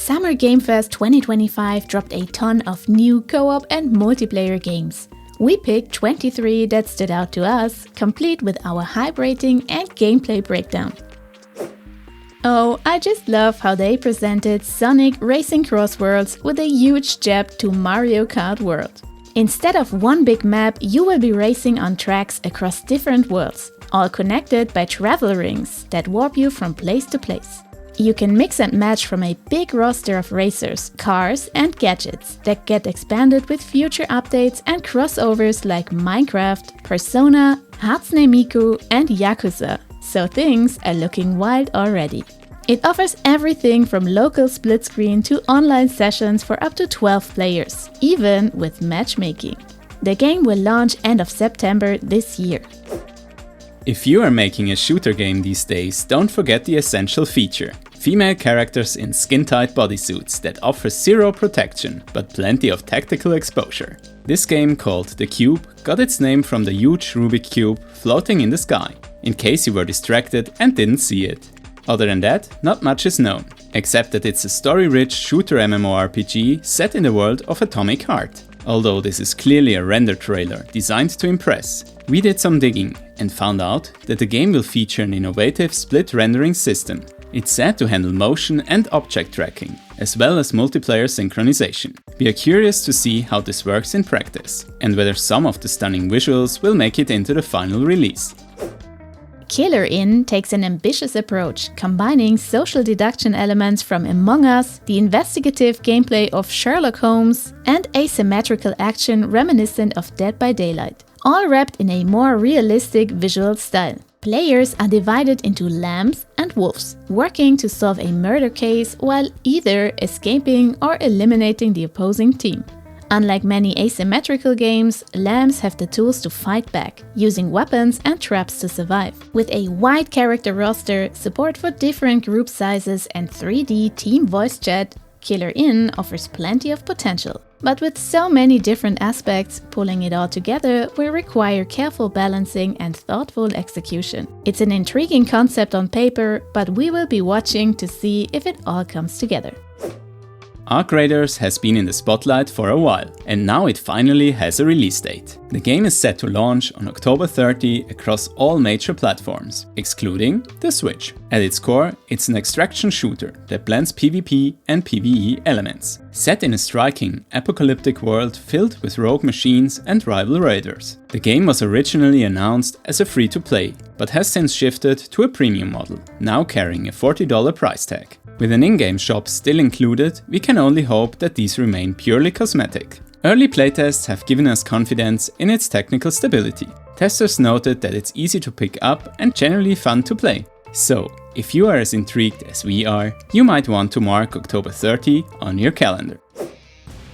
Summer Game Fest 2025 dropped a ton of new co-op and multiplayer games. We picked 23 that stood out to us, complete with our hype rating and gameplay breakdown. Oh, I just love how they presented Sonic Racing Cross Worlds with a huge jab to Mario Kart World. Instead of one big map, you will be racing on tracks across different worlds, all connected by travel rings that warp you from place to place. You can mix and match from a big roster of racers, cars and gadgets that get expanded with future updates and crossovers like Minecraft, Persona, Hatsune Miku and Yakuza, so things are looking wild already. It offers everything from local split screen to online sessions for up to 12 players, even with matchmaking. The game will launch end of September this year. If you are making a shooter game these days, don't forget the essential feature. Female characters in skin-tight bodysuits that offer zero protection, but plenty of tactical exposure. This game, called The Cube, got its name from the huge Rubik Cube floating in the sky, in case you were distracted and didn't see it. Other than that, not much is known, except that it's a story-rich shooter MMORPG set in the world of Atomic Heart. Although this is clearly a render trailer designed to impress, we did some digging and found out that the game will feature an innovative split rendering system. It's said to handle motion and object tracking, as well as multiplayer synchronization. We are curious to see how this works in practice, and whether some of the stunning visuals will make it into the final release. Killer Inn takes an ambitious approach, combining social deduction elements from Among Us, the investigative gameplay of Sherlock Holmes, and asymmetrical action reminiscent of Dead by Daylight, all wrapped in a more realistic visual style. Players are divided into lambs and wolves, working to solve a murder case while either escaping or eliminating the opposing team. Unlike many asymmetrical games, lambs have the tools to fight back, using weapons and traps to survive. With a wide character roster, support for different group sizes and 3D team voice chat, Killer Inn offers plenty of potential. But with so many different aspects, pulling it all together will require careful balancing and thoughtful execution. It's an intriguing concept on paper, but we will be watching to see if it all comes together. Arc Raiders has been in the spotlight for a while, and now it finally has a release date. The game is set to launch on October 30 across all major platforms, excluding the Switch. At its core, it's an extraction shooter that blends PvP and PvE elements, set in a striking, apocalyptic world filled with rogue machines and rival raiders. The game was originally announced as a free-to-play, but has since shifted to a premium model, now carrying a $40 price tag. With an in-game shop still included, we can only hope that these remain purely cosmetic. Early playtests have given us confidence in its technical stability. Testers noted that it's easy to pick up and generally fun to play. So, if you are as intrigued as we are, you might want to mark October 30 on your calendar.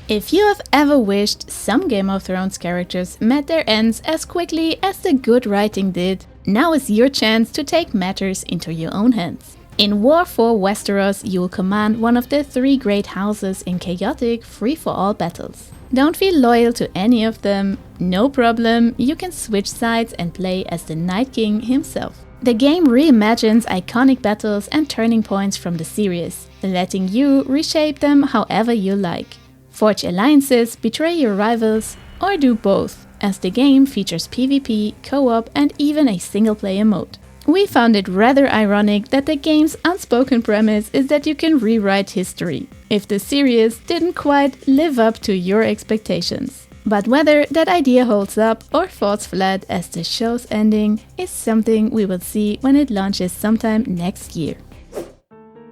If you have ever wished some Game of Thrones characters met their ends as quickly as the good writing did, now is your chance to take matters into your own hands. In War for Westeros, you will command one of the 3 great houses in chaotic, free-for-all battles. Don't feel loyal to any of them? No problem, you can switch sides and play as the Night King himself. The game reimagines iconic battles and turning points from the series, letting you reshape them however you like. Forge alliances, betray your rivals, or do both, as the game features PvP, co-op and even a single-player mode. We found it rather ironic that the game's unspoken premise is that you can rewrite history, if the series didn't quite live up to your expectations. But whether that idea holds up or falls flat as the show's ending is something we will see when it launches sometime next year.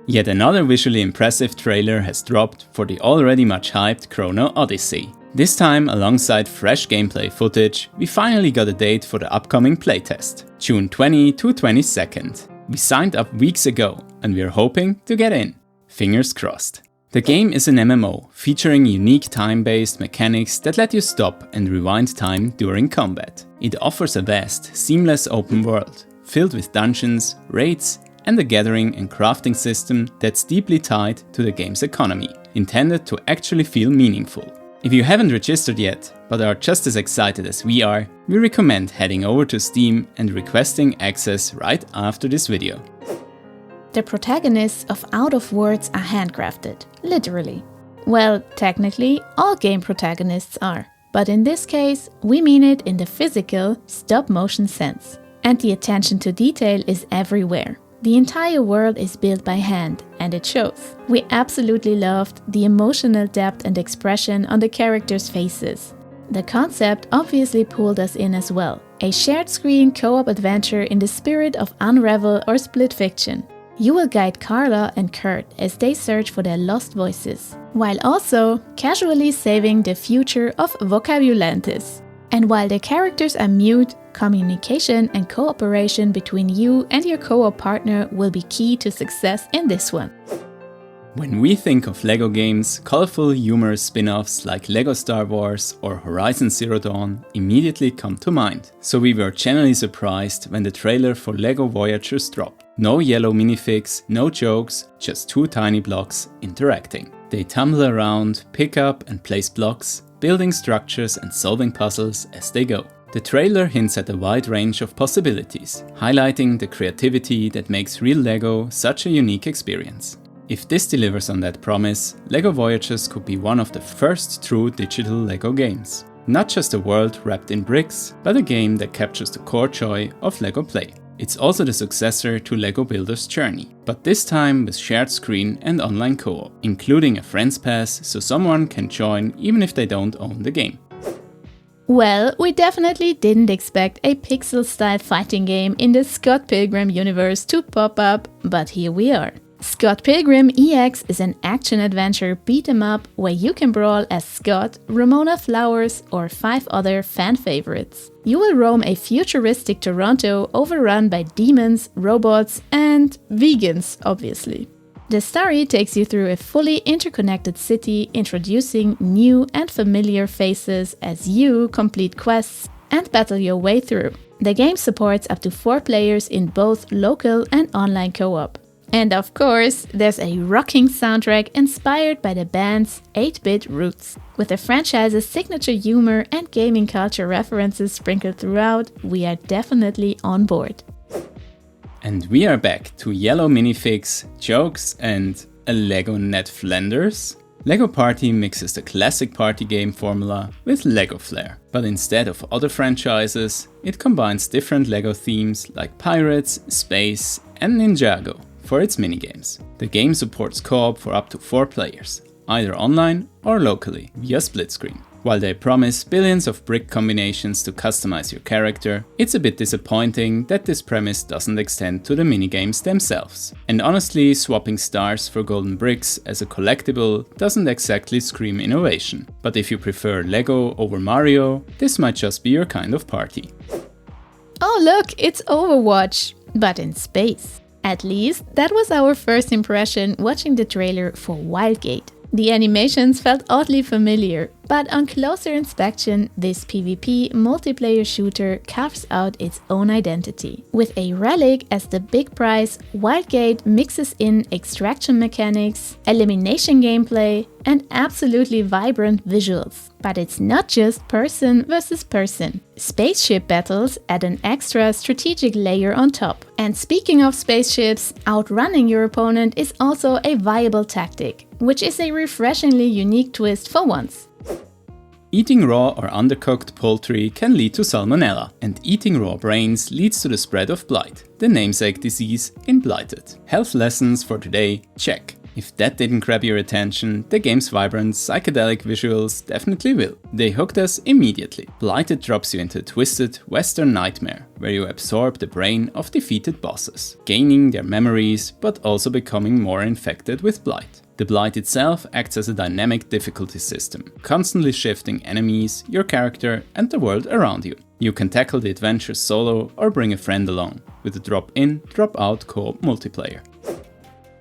Yet another visually impressive trailer has dropped for the already much hyped Chrono Odyssey. This time, alongside fresh gameplay footage, we finally got a date for the upcoming playtest, June 20 to 22nd. We signed up weeks ago and we're hoping to get in. Fingers crossed. The game is an MMO, featuring unique time-based mechanics that let you stop and rewind time during combat. It offers a vast, seamless open world, filled with dungeons, raids, and a gathering and crafting system that's deeply tied to the game's economy, intended to actually feel meaningful. If you haven't registered yet, but are just as excited as we are, we recommend heading over to Steam and requesting access right after this video. The protagonists of Out of Words are handcrafted, literally. Well, technically, all game protagonists are, but in this case, we mean it in the physical, stop-motion sense. And the attention to detail is everywhere. The entire world is built by hand, and it shows. We absolutely loved the emotional depth and expression on the characters' faces. The concept obviously pulled us in as well. A shared screen co-op adventure in the spirit of Unravel or Split Fiction. You will guide Carla and Kurt as they search for their lost voices, while also casually saving the future of Vocabulantis. And while the characters are mute, communication and cooperation between you and your co-op partner will be key to success in this one. When we think of LEGO games, colorful, humorous spin-offs like LEGO Star Wars or Horizon Zero Dawn immediately come to mind. So we were genuinely surprised when the trailer for LEGO Voyagers dropped. No yellow minifigs, no jokes, just 2 tiny blocks interacting. They tumble around, pick up and place blocks, building structures and solving puzzles as they go. The trailer hints at a wide range of possibilities, highlighting the creativity that makes real LEGO such a unique experience. If this delivers on that promise, LEGO Voyagers could be one of the first true digital LEGO games. Not just a world wrapped in bricks, but a game that captures the core joy of LEGO play. It's also the successor to LEGO Builder's Journey, but this time with shared screen and online co-op, including a Friends Pass so someone can join even if they don't own the game. Well, we definitely didn't expect a pixel-style fighting game in the Scott Pilgrim universe to pop up, but here we are. Scott Pilgrim EX is an action-adventure beat-em-up where you can brawl as Scott, Ramona Flowers, or 5 other fan favorites. You will roam a futuristic Toronto overrun by demons, robots, and vegans, obviously. The story takes you through a fully interconnected city, introducing new and familiar faces as you complete quests and battle your way through. The game supports up to 4 players in both local and online co-op. And of course, there's a rocking soundtrack inspired by the band's 8-bit roots. With the franchise's signature humor and gaming culture references sprinkled throughout, we are definitely on board. And we are back to yellow minifigs, jokes and a LEGO Ned Flanders. LEGO Party mixes the classic party game formula with LEGO flair. But instead of other franchises, it combines different LEGO themes like pirates, space and Ninjago for its minigames. The game supports co-op for up to 4 players, either online or locally via split screen. While they promise billions of brick combinations to customize your character, it's a bit disappointing that this premise doesn't extend to the minigames themselves. And honestly, swapping stars for golden bricks as a collectible doesn't exactly scream innovation. But if you prefer LEGO over Mario, this might just be your kind of party. Oh look, it's Overwatch, but in space. At least, that was our first impression watching the trailer for Wildgate. The animations felt oddly familiar, but on closer inspection, this PvP multiplayer shooter carves out its own identity. With a relic as the big prize, Wildgate mixes in extraction mechanics, elimination gameplay, and absolutely vibrant visuals. But it's not just person versus person. Spaceship battles add an extra strategic layer on top. And speaking of spaceships, outrunning your opponent is also a viable tactic, which is a refreshingly unique twist for once. Eating raw or undercooked poultry can lead to salmonella, and eating raw brains leads to the spread of blight, the namesake disease in Blighted. Health lessons for today, check. If that didn't grab your attention, the game's vibrant, psychedelic visuals definitely will. They hooked us immediately. Blighted drops you into a twisted western nightmare, where you absorb the brain of defeated bosses, gaining their memories but also becoming more infected with blight. The blight itself acts as a dynamic difficulty system, constantly shifting enemies, your character and the world around you. You can tackle the adventure solo or bring a friend along, with a drop-in, drop-out co-op multiplayer.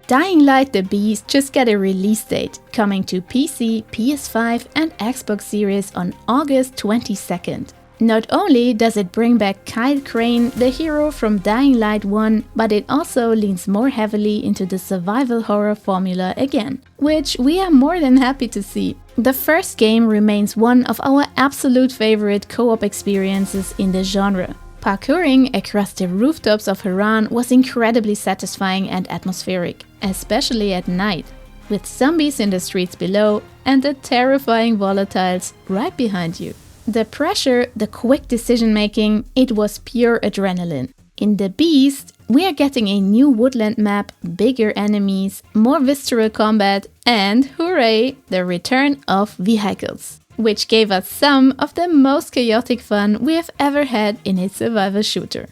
Dying Light the Beast just got a release date, coming to PC, PS5 and Xbox Series on August 22nd. Not only does it bring back Kyle Crane, the hero from Dying Light 1, but it also leans more heavily into the survival horror formula again, which we are more than happy to see. The first game remains one of our absolute favorite co-op experiences in the genre. Parkouring across the rooftops of Haran was incredibly satisfying and atmospheric, especially at night, with zombies in the streets below and the terrifying volatiles right behind you. The pressure, the quick decision making, it was pure adrenaline. In The Beast, we are getting a new woodland map, bigger enemies, more visceral combat, and hooray, the return of vehicles, which gave us some of the most chaotic fun we have ever had in a survival shooter.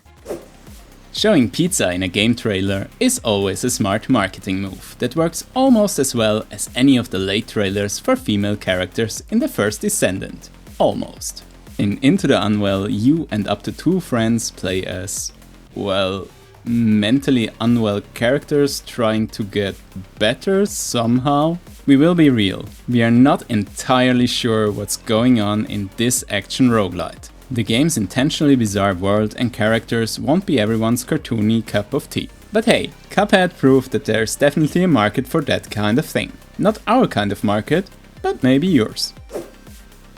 Showing pizza in a game trailer is always a smart marketing move that works almost as well as any of the late trailers for female characters in The First Descendant. Almost. In Into the Unwell, you and up to 2 friends play as, well, mentally unwell characters trying to get better somehow. We will be real, we are not entirely sure what's going on in this action roguelite. The game's intentionally bizarre world and characters won't be everyone's cartoony cup of tea. But hey, Cuphead proved that there's definitely a market for that kind of thing. Not our kind of market, but maybe yours.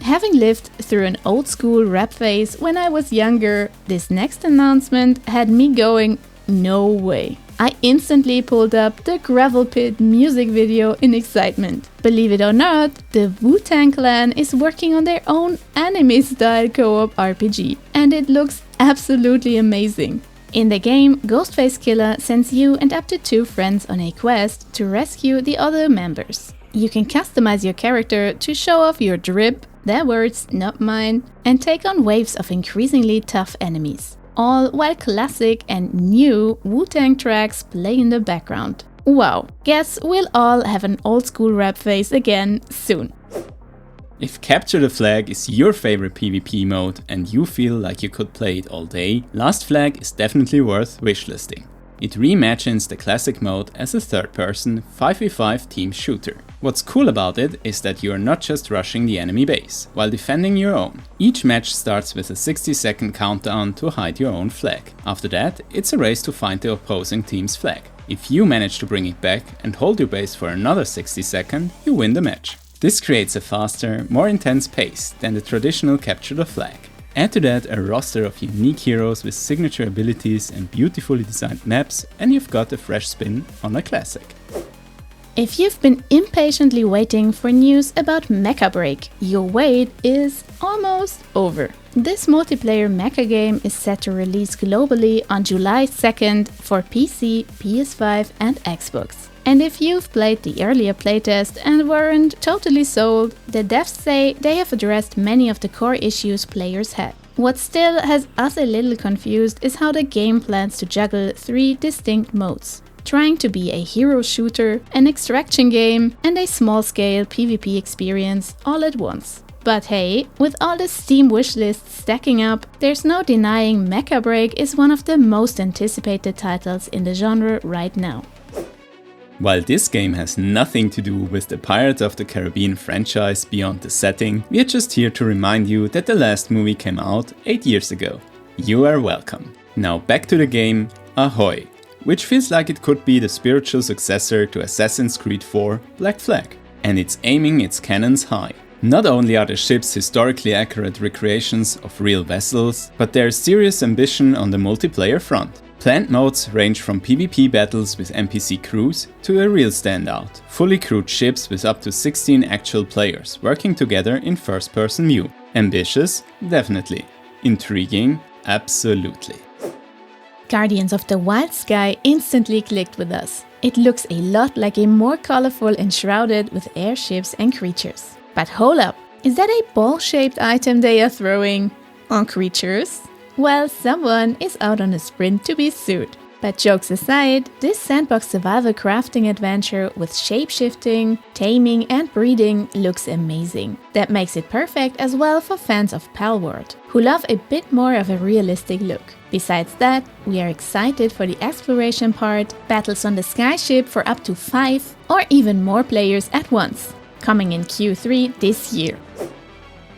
Having lived through an old school rap phase when I was younger, this next announcement had me going, no way. I instantly pulled up the Gravel Pit music video in excitement. Believe it or not, the Wu-Tang Clan is working on their own anime-style co-op RPG, and it looks absolutely amazing. In the game, Ghostface Killer sends you and up to 2 friends on a quest to rescue the other members. You can customize your character to show off your drip, their words, not mine, and take on waves of increasingly tough enemies. All while classic and new Wu-Tang tracks play in the background. Wow, guess we'll all have an old school rap phase again soon. If Capture the Flag is your favorite PvP mode and you feel like you could play it all day, Last Flag is definitely worth wishlisting. It reimagines the classic mode as a third-person 5v5 team shooter. What's cool about it is that you are not just rushing the enemy base, while defending your own. Each match starts with a 60-second countdown to hide your own flag. After that, it's a race to find the opposing team's flag. If you manage to bring it back and hold your base for another 60 seconds, you win the match. This creates a faster, more intense pace than the traditional Capture the Flag. Add to that a roster of unique heroes with signature abilities and beautifully designed maps, and you've got a fresh spin on a classic. If you've been impatiently waiting for news about Mecha Break, your wait is almost over. This multiplayer mecha game is set to release globally on July 2nd for PC, PS5 and Xbox. And if you've played the earlier playtest and weren't totally sold, the devs say they have addressed many of the core issues players had. What still has us a little confused is how the game plans to juggle 3 distinct modes. Trying to be a hero shooter, an extraction game, and a small-scale PvP experience all at once. But hey, with all the Steam wishlists stacking up, there's no denying Mecha Break is one of the most anticipated titles in the genre right now. While this game has nothing to do with the Pirates of the Caribbean franchise beyond the setting, we are just here to remind you that the last movie came out 8 years ago. You are welcome. Now back to the game, Ahoy, which feels like it could be the spiritual successor to Assassin's Creed 4 Black Flag. And it's aiming its cannons high. Not only are the ships historically accurate recreations of real vessels, but there's serious ambition on the multiplayer front. Planned modes range from PvP battles with NPC crews to a real standout, fully crewed ships with up to 16 actual players working together in first-person view. Ambitious? Definitely. Intriguing? Absolutely. Guardians of the Wild Sky instantly clicked with us. It looks a lot like a more colorful Enshrouded with airships and creatures. But hold up, is that a ball-shaped item they are throwing on creatures? Well, someone is out on a sprint to be sued. But jokes aside, this sandbox survival crafting adventure with shape-shifting, taming and breeding looks amazing. That makes it perfect as well for fans of Palworld, who love a bit more of a realistic look. Besides that, we are excited for the exploration part, battles on the skyship for up to 5 or even more players at once, coming in Q3 this year.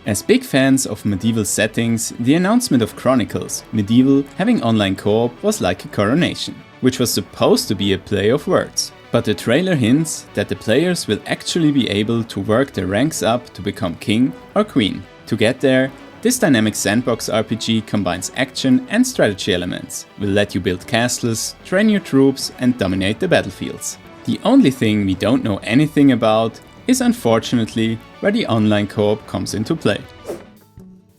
As big fans of medieval settings, the announcement of Chronicles: Medieval having online co-op was like a coronation, which was supposed to be a play of words. But the trailer hints that the players will actually be able to work their ranks up to become king or queen. To get there, This dynamic sandbox RPG combines action and strategy elements, will let you build castles, train your troops and dominate the battlefields. The only thing we don't know anything about is unfortunately where the online co-op comes into play.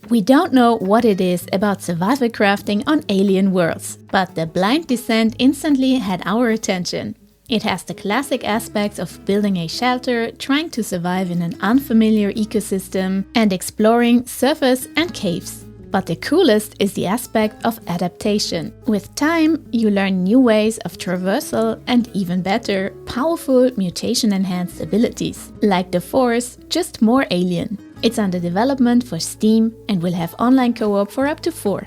We don't know what it is about survival crafting on alien worlds, but The Blind Descent instantly had our attention. It has the classic aspects of building a shelter, trying to survive in an unfamiliar ecosystem, and exploring surface and caves. But the coolest is the aspect of adaptation. With time, you learn new ways of traversal and even better, powerful mutation-enhanced abilities. Like the Force, just more alien. It's under development for Steam and will have online co-op for up to 4.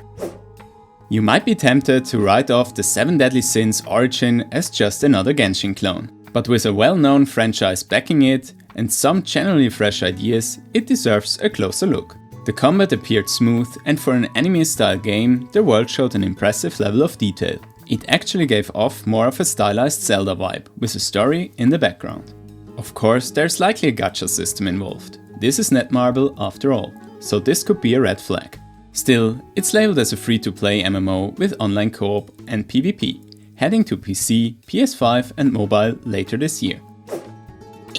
You might be tempted to write off the 7 Deadly Sins Origin as just another Genshin clone. But with a well-known franchise backing it and some generally fresh ideas, it deserves a closer look. The combat appeared smooth, and for an anime-style game, the world showed an impressive level of detail. It actually gave off more of a stylized Zelda vibe, with a story in the background. Of course, there's likely a gacha system involved. This is Netmarble after all, so this could be a red flag. Still, it's labeled as a free-to-play MMO with online co-op and PvP, heading to PC, PS5 and mobile later this year.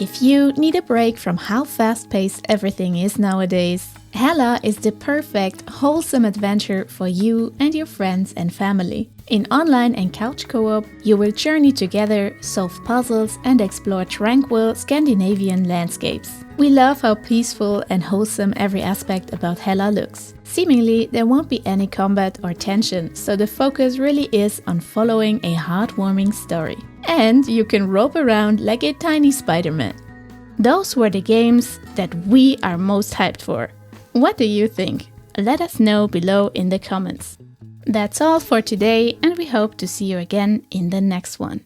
If you need a break from how fast-paced everything is nowadays, Hella is the perfect, wholesome adventure for you and your friends and family. In online and couch co-op, you will journey together, solve puzzles and explore tranquil Scandinavian landscapes. We love how peaceful and wholesome every aspect about Hella looks. Seemingly, there won't be any combat or tension, so the focus really is on following a heartwarming story. And you can rope around like a tiny Spider-Man. Those were the games that we are most hyped for. What do you think? Let us know below in the comments. That's all for today, and we hope to see you again in the next one.